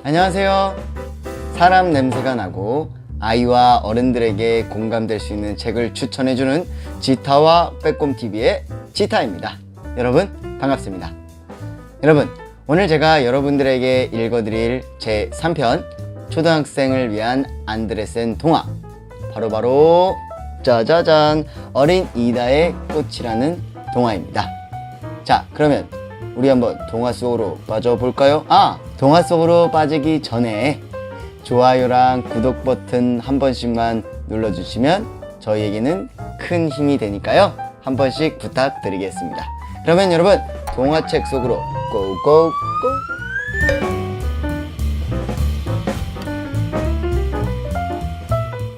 안녕하세요. 사람 냄새가 나고 아이와 어른들에게 공감될 수 있는 책을 추천해주는 지타와 빼꼼TV의 지타입니다. 여러분 반갑습니다. 여러분, 오늘 제가 여러분들에게 읽어드릴 제 3편 초등학생을 위한 안데르센 동화, 바로 짜자잔, 어린 이다의 꽃이라는 동화입니다. 자, 그러면 우리 한번 동화 속으로 빠져볼까요? 동화 속으로 빠지기 전에 좋아요랑 구독 버튼 한 번씩만 눌러주시면 저희에게는 큰 힘이 되니까요. 한 번씩 부탁드리겠습니다. 그러면 여러분, 동화책 속으로 고고고!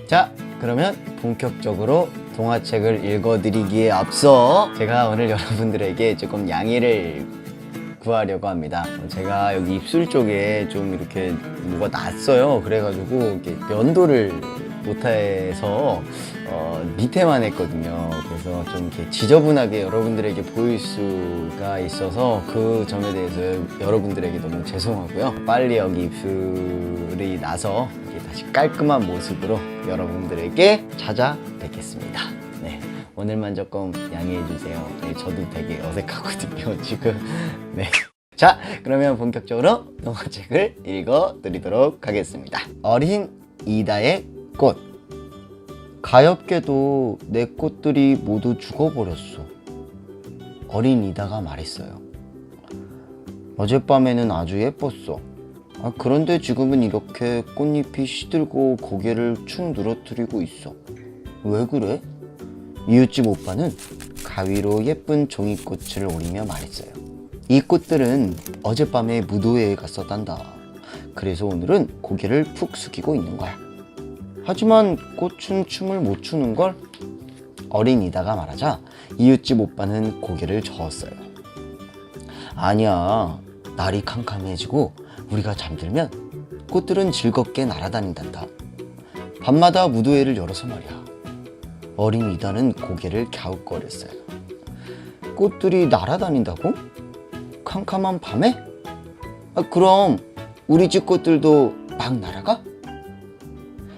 자, 그러면 본격적으로 동화책을 읽어드리기에 앞서 제가 오늘 여러분들에게 조금 양해를 구하려고 합니다. 제가 여기 입술 쪽에 좀 이렇게 뭐가 났어요. 그래가지고 이렇게 면도를 못해서 밑에만 했거든요. 그래서 좀 이렇게 지저분하게 여러분들에게 보일 수가 있어서 그 점에 대해서 여러분들에게 너무 죄송하고요. 빨리 여기 입술이 나서 이렇게 다시 깔끔한 모습으로 여러분들에게 찾아뵙겠습니다. 네, 오늘만 조금 양해해 주세요. 네, 저도 되게 어색하거든요, 지금. 네. 자, 그러면 본격적으로 동화책을 읽어드리도록 하겠습니다. 어린 이다의 꽃. 가엾게도 내 꽃들이 모두 죽어버렸어. 어린 이다가 말했어요. 어젯밤에는 아주 예뻤어. 그런데 지금은 이렇게 꽃잎이 시들고 고개를 축 늘어뜨리고 있어. 왜 그래? 이웃집 오빠는 가위로 예쁜 종이꽃을 오리며 말했어요. 이 꽃들은 어젯밤에 무도회에 갔었단다. 그래서 오늘은 고개를 푹 숙이고 있는 거야. 하지만 꽃은 춤을 못 추는걸? 어린 이다가 말하자 이웃집 오빠는 고개를 저었어요. 아니야, 날이 캄캄해지고 우리가 잠들면 꽃들은 즐겁게 날아다닌단다. 밤마다 무도회를 열어서 말이야. 어린 이다는 고개를 갸웃거렸어요. 꽃들이 날아다닌다고? 캄캄한 밤에? 그럼 우리 집 꽃들도 막 날아가?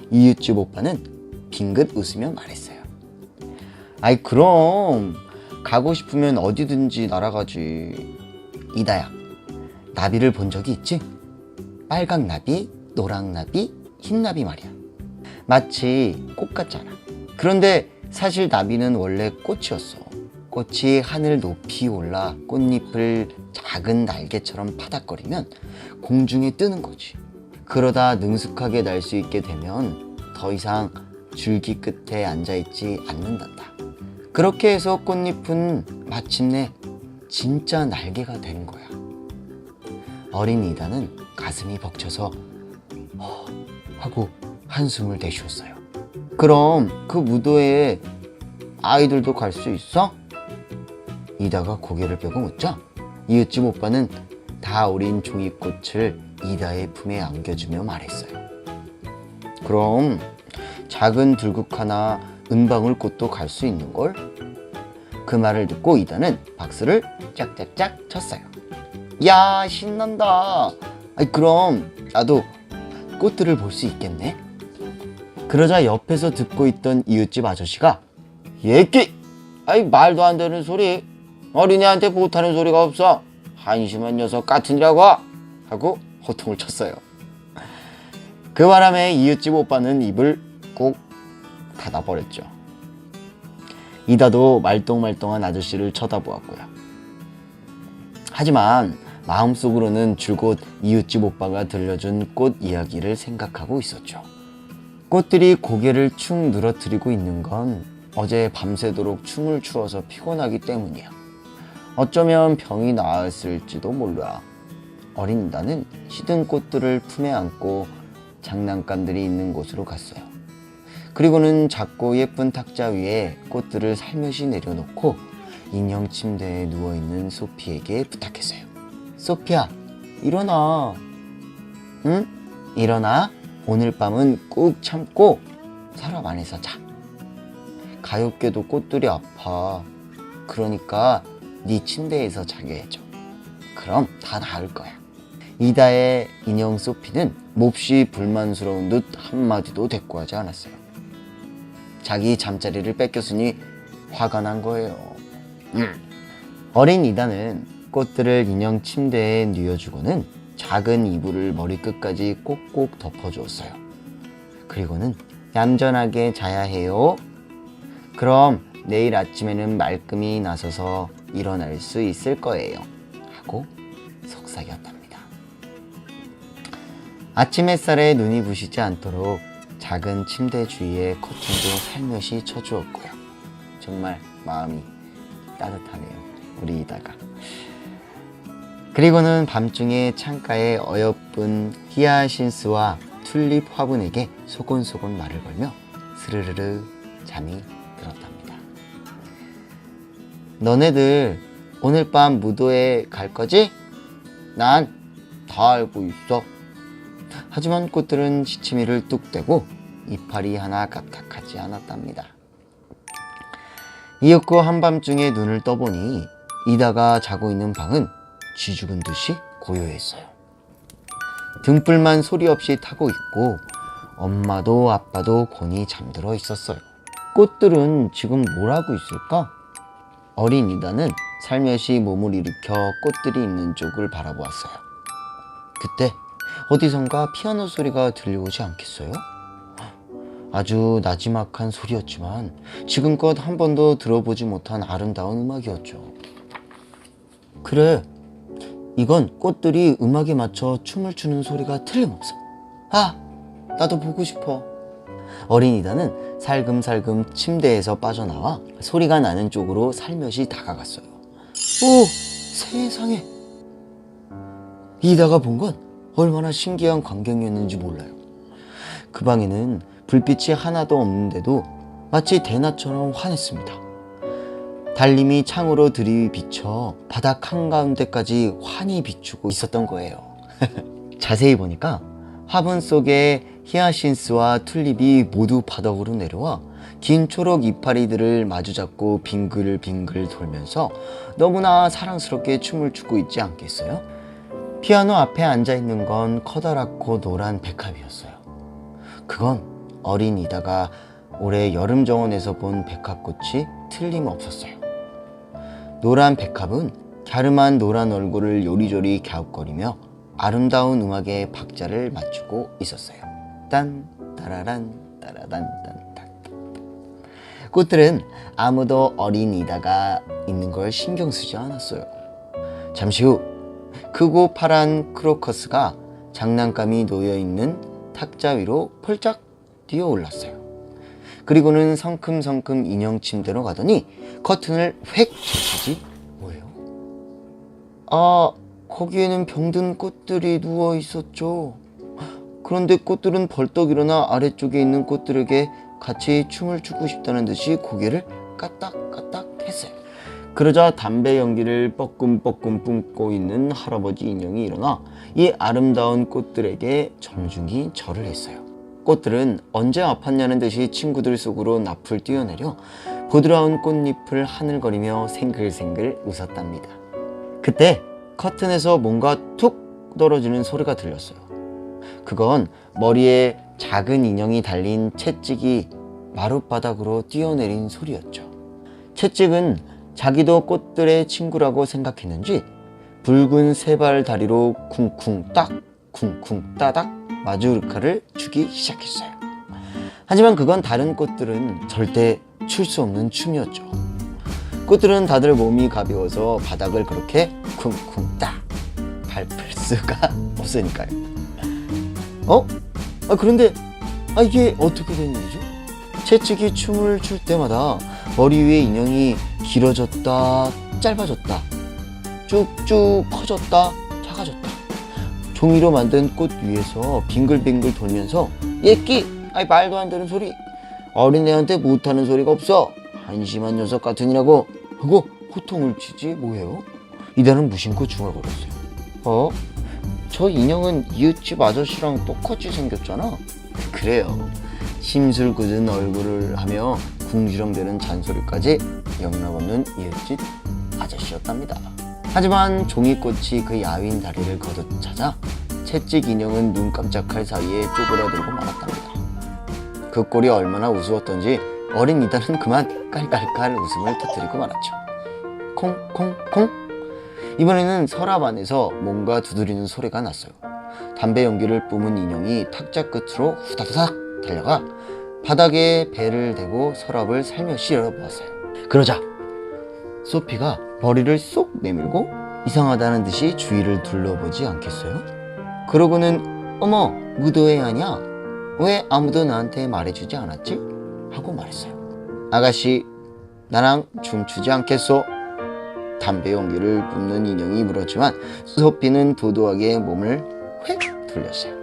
이웃집 오빠는 빙긋 웃으며 말했어요. 그럼 가고 싶으면 어디든지 날아가지. 이다야, 나비를 본 적이 있지? 빨강 나비, 노랑 나비, 흰 나비 말이야. 마치 꽃 같잖아. 그런데 사실 나비는 원래 꽃이었어. 꽃이 하늘 높이 올라 꽃잎을 작은 날개처럼 파닥거리면 공중에 뜨는 거지. 그러다 능숙하게 날 수 있게 되면 더 이상 줄기 끝에 앉아있지 않는단다. 그렇게 해서 꽃잎은 마침내 진짜 날개가 되는 거야. 어린 이다는 가슴이 벅차서 하고 한숨을 내쉬었어요. 그럼 그 무도회에 아이들도 갈 수 있어? 이다가 고개를 펴고 묻자 이웃집 오빠는 다 어린 종이꽃을 이다의 품에 안겨주며 말했어요. 그럼 작은 들국화나 은방울꽃도 갈 수 있는걸? 그 말을 듣고 이다는 박수를 짝짝짝 쳤어요. 야, 신난다. 그럼 나도 꽃들을 볼 수 있겠네? 그러자 옆에서 듣고 있던 이웃집 아저씨가 예끼! 말도 안 되는 소리. 어린애한테 못하는 소리가 없어. 한심한 녀석 같으니라고 하고 호통을 쳤어요. 그 바람에 이웃집 오빠는 입을 꾹 닫아버렸죠. 이다도 말똥말똥한 아저씨를 쳐다보았고요. 하지만 마음속으로는 줄곧 이웃집 오빠가 들려준 꽃 이야기를 생각하고 있었죠. 꽃들이 고개를 축 늘어뜨리고 있는 건 어제 밤새도록 춤을 추어서 피곤하기 때문이야. 어쩌면 병이 나았을지도 몰라. 어린 이다는 시든 꽃들을 품에 안고 장난감들이 있는 곳으로 갔어요. 그리고는 작고 예쁜 탁자 위에 꽃들을 살며시 내려놓고 인형 침대에 누워있는 소피에게 부탁했어요. 소피야, 일어나. 응? 일어나. 오늘 밤은 꾹 참고 서랍 안에서 자. 가엾게도 꽃들이 아파. 그러니까 네 침대에서 자게 해줘. 그럼 다 나을 거야. 이다의 인형 소피는 몹시 불만스러운 듯 한마디도 대꾸하지 않았어요. 자기 잠자리를 뺏겼으니 화가 난 거예요. 어린 이다는 꽃들을 인형 침대에 뉘어주고는 작은 이불을 머리끝까지 꼭꼭 덮어주었어요. 그리고는 얌전하게 자야 해요. 그럼 내일 아침에는 말끔히 나서서 일어날 수 있을 거예요. 하고 속삭였답니다. 아침 햇살에 눈이 부시지 않도록 작은 침대 주위에 커튼도 살며시 쳐주었고요. 정말 마음이 따뜻하네요, 우리 이다가. 그리고는 밤중에 창가에 어여쁜 히아신스와 튤립 화분에게 소곤소곤 말을 걸며 스르르르 잠이 들었답니다. 너네들 오늘 밤 무도회 갈 거지? 난 다 알고 있어. 하지만 꽃들은 시치미를 뚝 떼고 이파리 하나 까딱하지 않았답니다. 이윽고 한밤중에 눈을 떠보니 이다가 자고 있는 방은 쥐 죽은 듯이 고요했어요. 등불만 소리 없이 타고 있고 엄마도 아빠도 곤히 잠들어 있었어요. 꽃들은 지금 뭘 하고 있을까? 어린 이다는 살며시 몸을 일으켜 꽃들이 있는 쪽을 바라보았어요. 그때 어디선가 피아노 소리가 들려오지 않겠어요? 아주 나지막한 소리였지만 지금껏 한 번도 들어보지 못한 아름다운 음악이었죠. 그래, 이건 꽃들이 음악에 맞춰 춤을 추는 소리가 틀림없어. 아, 나도 보고 싶어. 어린 이다는 살금살금 침대에서 빠져나와 소리가 나는 쪽으로 살며시 다가갔어요. 오, 세상에! 이다가 본 건 얼마나 신기한 광경이었는지 몰라요. 그 방에는 불빛이 하나도 없는데도 마치 대낮처럼 환했습니다. 달님이 창으로 들이비쳐 바닥 한가운데까지 환히 비추고 있었던 거예요. 자세히 보니까 화분 속에 히아신스와 튤립이 모두 바닥으로 내려와 긴 초록 이파리들을 마주잡고 빙글빙글 돌면서 너무나 사랑스럽게 춤을 추고 있지 않겠어요? 피아노 앞에 앉아있는 건 커다랗고 노란 백합이었어요. 그건 어린 이다가 올해 여름 정원에서 본 백합꽃이 틀림없었어요. 노란 백합은 갸름한 노란 얼굴을 요리조리 갸웃거리며 아름다운 음악에 박자를 맞추고 있었어요. 딴 따라란 따라단 딴. 꽃들은 아무도 어린 이다가 있는 걸 신경 쓰지 않았어요. 잠시 후 크고 파란 크로커스가 장난감이 놓여있는 탁자 위로 펄쩍 뛰어올랐어요. 그리고는 성큼성큼 인형 침대로 가더니 커튼을 획 제치지. 뭐예요? 아, 거기에는 병든 꽃들이 누워 있었죠. 그런데 꽃들은 벌떡 일어나 아래쪽에 있는 꽃들에게 같이 춤을 추고 싶다는 듯이 고개를 까딱까딱 했어요. 그러자 담배 연기를 뻐끔뻐끔 뿜고 있는 할아버지 인형이 일어나 이 아름다운 꽃들에게 정중히 절을 했어요. 꽃들은 언제 아팠냐는 듯이 친구들 속으로 납을 뛰어내려 부드러운 꽃잎을 하늘거리며 생글생글 웃었답니다. 그때 커튼에서 뭔가 툭 떨어지는 소리가 들렸어요. 그건 머리에 작은 인형이 달린 채찍이 마룻바닥으로 뛰어내린 소리였죠. 채찍은 자기도 꽃들의 친구라고 생각했는지 붉은 세발 다리로 쿵쿵 딱 쿵쿵 따닥 마주르카를 추기 시작했어요. 하지만 그건 다른 꽃들은 절대 출 수 없는 춤이었죠. 꽃들은 다들 몸이 가벼워서 바닥을 그렇게 쿵쿵 딱 밟을 수가 없으니까요. 그런데 이게 어떻게 된 일이죠? 채찍이 춤을 출 때마다 머리 위에 인형이 길어졌다 짧아졌다 쭉쭉 커졌다 작아졌다 종이로 만든 꽃 위에서 빙글빙글 돌면서 예끼 말도 안 되는 소리 어린애한테 못하는 소리가 없어 한심한 녀석 같으니라고 하고 호통을 치지 뭐예요? 이달은 무심코 중얼거렸어요. 저 인형은 이웃집 아저씨랑 똑같이 생겼잖아. 그래요. 심술궂은 얼굴을 하며 궁시렁대는 잔소리까지 영락없는 이웃집 아저씨였답니다. 하지만 종이꽃이 그 야윈 다리를 거듭 찾아 채찍 인형은 눈 깜짝할 사이에 쪼그라들고 말았답니다. 그 꼴이 얼마나 우스웠던지 어린 이달은 그만 깔깔깔 웃음을 터뜨리고 말았죠. 콩콩콩. 이번에는 서랍 안에서 뭔가 두드리는 소리가 났어요. 담배 연기를 뿜은 인형이 탁자 끝으로 후다닥 달려가 바닥에 배를 대고 서랍을 살며시 열어보았어요. 그러자 소피가 머리를 쏙 내밀고 이상하다는 듯이 주위를 둘러보지 않겠어요? 그러고는 어머, 무도회 하냐? 왜 아무도 나한테 말해주지 않았지? 하고 말했어요. 아가씨, 나랑 춤추지 않겠소? 담배 연기를 뿜는 인형이 물었지만 소피는 도도하게 몸을 휙 돌렸어요.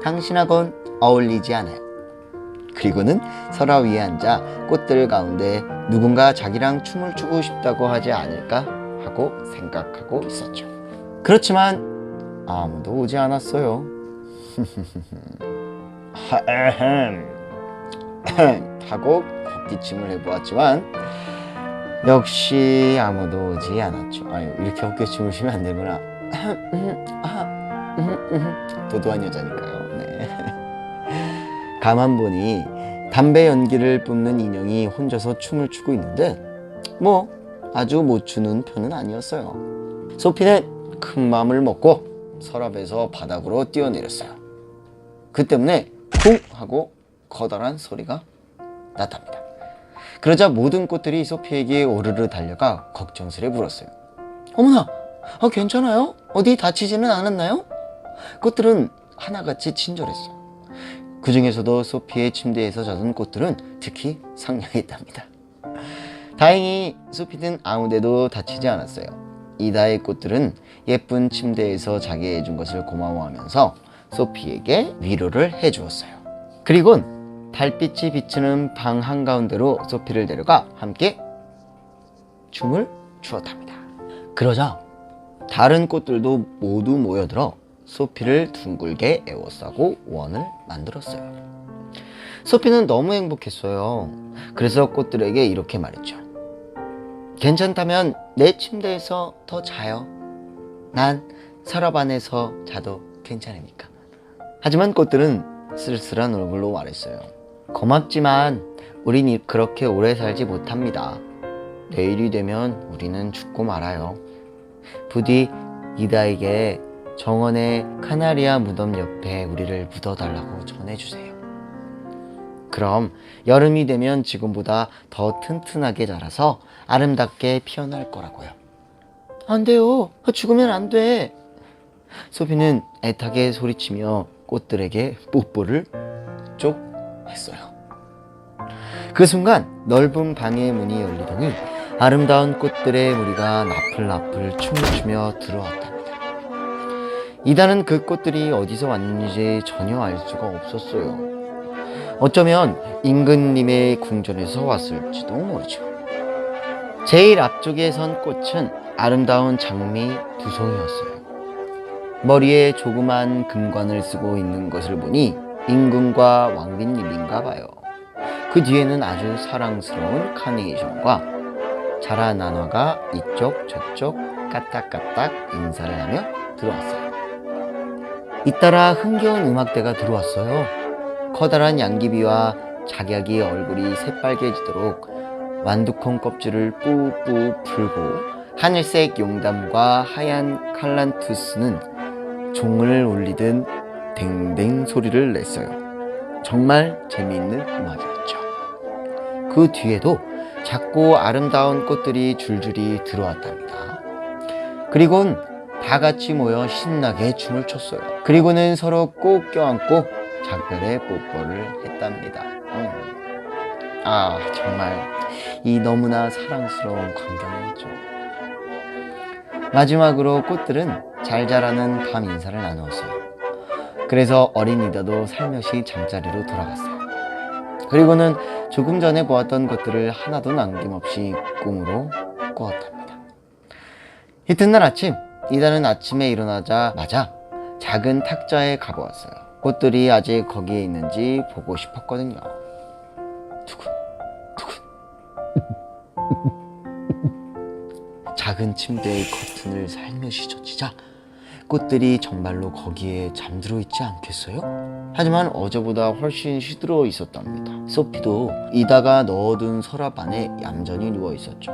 당신하고는 어울리지 않아요. 그리고는 서랍 위에 앉아 꽃들 가운데 누군가 자기랑 춤을 추고 싶다고 하지 않을까 하고 생각하고 있었죠. 그렇지만 아무도 오지 않았어요. 하고 헛기침을 해보았지만 역시 아무도 오지 않았죠. 아유, 이렇게 헛기침을 쉬면 안 되구나. 도도한 여자니까요. 네. 가만 보니 담배 연기를 뿜는 인형이 혼자서 춤을 추고 있는데 뭐 아주 못 추는 편은 아니었어요. 소피는 큰 마음을 먹고 서랍에서 바닥으로 뛰어내렸어요. 그 때문에 쿵 하고 커다란 소리가 났답니다. 그러자 모든 꽃들이 소피에게 오르르 달려가 걱정스레 물었어요. 어머나, 괜찮아요? 어디 다치지는 않았나요? 꽃들은 하나같이 친절했어요. 그 중에서도 소피의 침대에서 젖은 꽃들은 특히 상냥했답니다. 다행히 소피는 아무데도 다치지 않았어요. 이다의 꽃들은 예쁜 침대에서 자게 해준 것을 고마워하면서 소피에게 위로를 해주었어요. 그리곤 달빛이 비치는 방 한가운데로 소피를 데려가 함께 춤을 추었답니다. 그러자 다른 꽃들도 모두 모여들어 소피를 둥글게 에워싸고 원을 만들었어요. 소피는 너무 행복했어요. 그래서 꽃들에게 이렇게 말했죠. 괜찮다면 내 침대에서 더 자요. 난 서랍 안에서 자도 괜찮으니까. 하지만 꽃들은 쓸쓸한 얼굴로 말했어요. 고맙지만 우린 그렇게 오래 살지 못합니다. 내일이 되면 우리는 죽고 말아요. 부디 이다에게 정원의 카나리아 무덤 옆에 우리를 묻어달라고 전해주세요. 그럼 여름이 되면 지금보다 더 튼튼하게 자라서 아름답게 피어날 거라고요. 안 돼요. 죽으면 안 돼. 소피는 애타게 소리치며 꽃들에게 뽀뽀를 쪽 했어요. 그 순간 넓은 방의 문이 열리더니 아름다운 꽃들의 무리가 나풀나풀 춤을 추며 들어왔답니다. 이다는 그 꽃들이 어디서 왔는지 전혀 알 수가 없었어요. 어쩌면 임금님의 궁전에서 왔을지도 모르죠. 제일 앞쪽에 선 꽃은 아름다운 장미 두 송이였어요. 머리에 조그만 금관을 쓰고 있는 것을 보니 임금과 왕비님인가 봐요. 그 뒤에는 아주 사랑스러운 카네이션과 자라 난화가 이쪽 저쪽 까딱까딱 인사를 하며 들어왔어요. 잇따라 흥겨운 음악대가 들어왔어요. 커다란 양귀비와 작약이 얼굴이 새빨개지도록 완두콩 껍질을 뿌뿌 풀고 하늘색 용담과 하얀 칼란투스는 종을 울리듯 댕댕 소리를 냈어요. 정말 재미있는 음악이었죠. 그 뒤에도 작고 아름다운 꽃들이 줄줄이 들어왔답니다. 그리곤 다 같이 모여 신나게 춤을 췄어요. 그리고는 서로 꼭 껴안고 작별의 뽀뽀를 했답니다. 정말 이 너무나 사랑스러운 광경이죠. 마지막으로 꽃들은 잘 자라는 밤 인사를 나누었어요. 그래서 어린 이다도 살며시 잠자리로 돌아갔어요. 그리고는 조금 전에 보았던 것들을 하나도 남김없이 꿈으로 꾸었답니다. 이튿날 아침, 이다는 아침에 일어나자마자 작은 탁자에 가보았어요. 꽃들이 아직 거기에 있는지 보고 싶었거든요. 두근, 두근. 작은 침대의 커튼을 살며시 젖히자 꽃들이 정말로 거기에 잠들어 있지 않겠어요? 하지만 어제보다 훨씬 시들어 있었답니다. 소피도 이다가 넣어둔 서랍 안에 얌전히 누워 있었죠.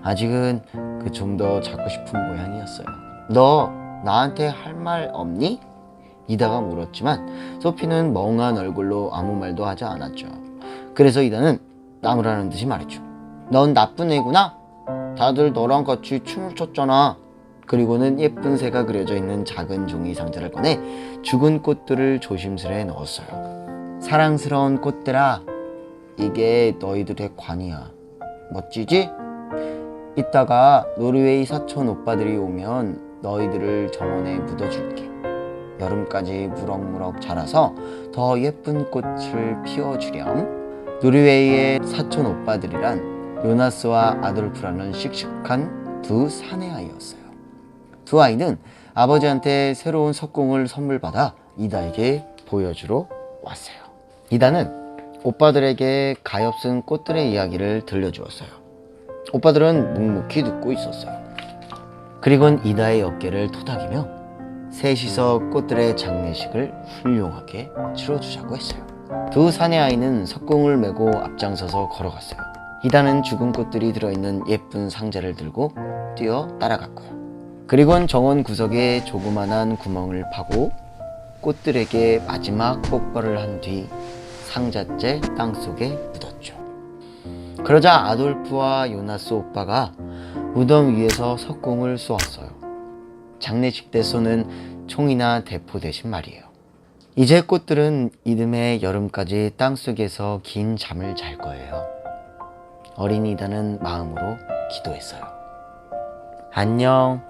아직은 그 좀 더 자고 싶은 모양이었어요. 너 나한테 할 말 없니? 이다가 물었지만 소피는 멍한 얼굴로 아무 말도 하지 않았죠. 그래서 이다는 나무라는 듯이 말했죠. 넌 나쁜 애구나? 다들 너랑 같이 춤을 췄잖아. 그리고는 예쁜 새가 그려져 있는 작은 종이 상자를 꺼내 죽은 꽃들을 조심스레 넣었어요. 사랑스러운 꽃들아, 이게 너희들의 관이야. 멋지지? 이따가 노르웨이 사촌 오빠들이 오면 너희들을 정원에 묻어줄게. 여름까지 무럭무럭 자라서 더 예쁜 꽃을 피워주렴. 노르웨이의 사촌 오빠들이란 요나스와 아돌프라는 씩씩한 두 사내 아이였어요. 두 아이는 아버지한테 새로운 석공을 선물 받아 이다에게 보여주러 왔어요. 이다는 오빠들에게 가엾은 꽃들의 이야기를 들려주었어요. 오빠들은 묵묵히 듣고 있었어요. 그리고는 이다의 어깨를 토닥이며 셋이서 꽃들의 장례식을 훌륭하게 치러주자고 했어요. 두 사내 아이는 석공을 메고 앞장서서 걸어갔어요. 이다는 죽은 꽃들이 들어있는 예쁜 상자를 들고 뛰어 따라갔고요. 그리고는 정원 구석에 조그만한 구멍을 파고 꽃들에게 마지막 뽀뽀를 한 뒤 상자째 땅속에 묻었죠. 그러자 아돌프와 요나스 오빠가 무덤 위에서 석공을 쏘았어요. 장례식 때 쏘는 총이나 대포 대신 말이에요. 이제 꽃들은 이듬해 여름까지 땅속에서 긴 잠을 잘 거예요. 어린 이다는 마음으로 기도했어요. 안녕.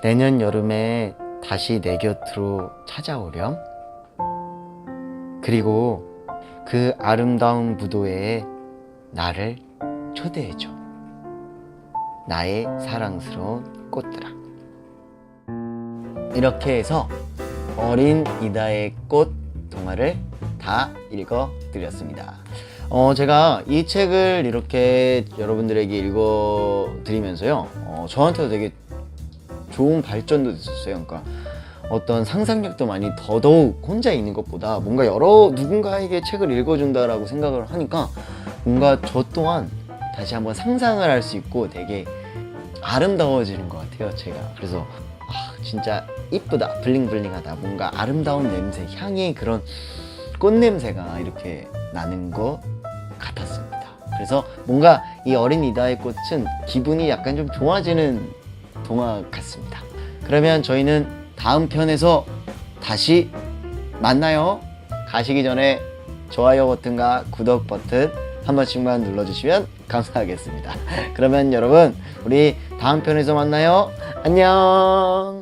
내년 여름에 다시 내 곁으로 찾아오렴. 그리고 그 아름다운 무도회에 나를 초대해줘. 나의 사랑스러운 꽃들아. 이렇게 해서 어린 이다의 꽃 동화를 다 읽어드렸습니다. 제가 이 책을 이렇게 여러분들에게 읽어드리면서요, 저한테도 되게 좋은 발전도 됐었어요. 그러니까 어떤 상상력도 많이 더더욱 혼자 있는 것보다 뭔가 여러 누군가에게 책을 읽어준다라고 생각을 하니까 뭔가 저 또한 다시 한번 상상을 할 수 있고 되게 아름다워지는 것 같아요, 제가. 그래서 진짜 이쁘다, 블링블링하다, 뭔가 아름다운 냄새, 향이 그런 꽃냄새가 이렇게 나는 것 같았습니다. 그래서 뭔가 이 어린 이다의 꽃은 기분이 약간 좀 좋아지는 동화 같습니다. 그러면 저희는 다음 편에서 다시 만나요. 가시기 전에 좋아요 버튼과 구독 버튼 한 번씩만 눌러주시면 감사하겠습니다. 그러면 여러분, 우리 다음 편에서 만나요. 안녕.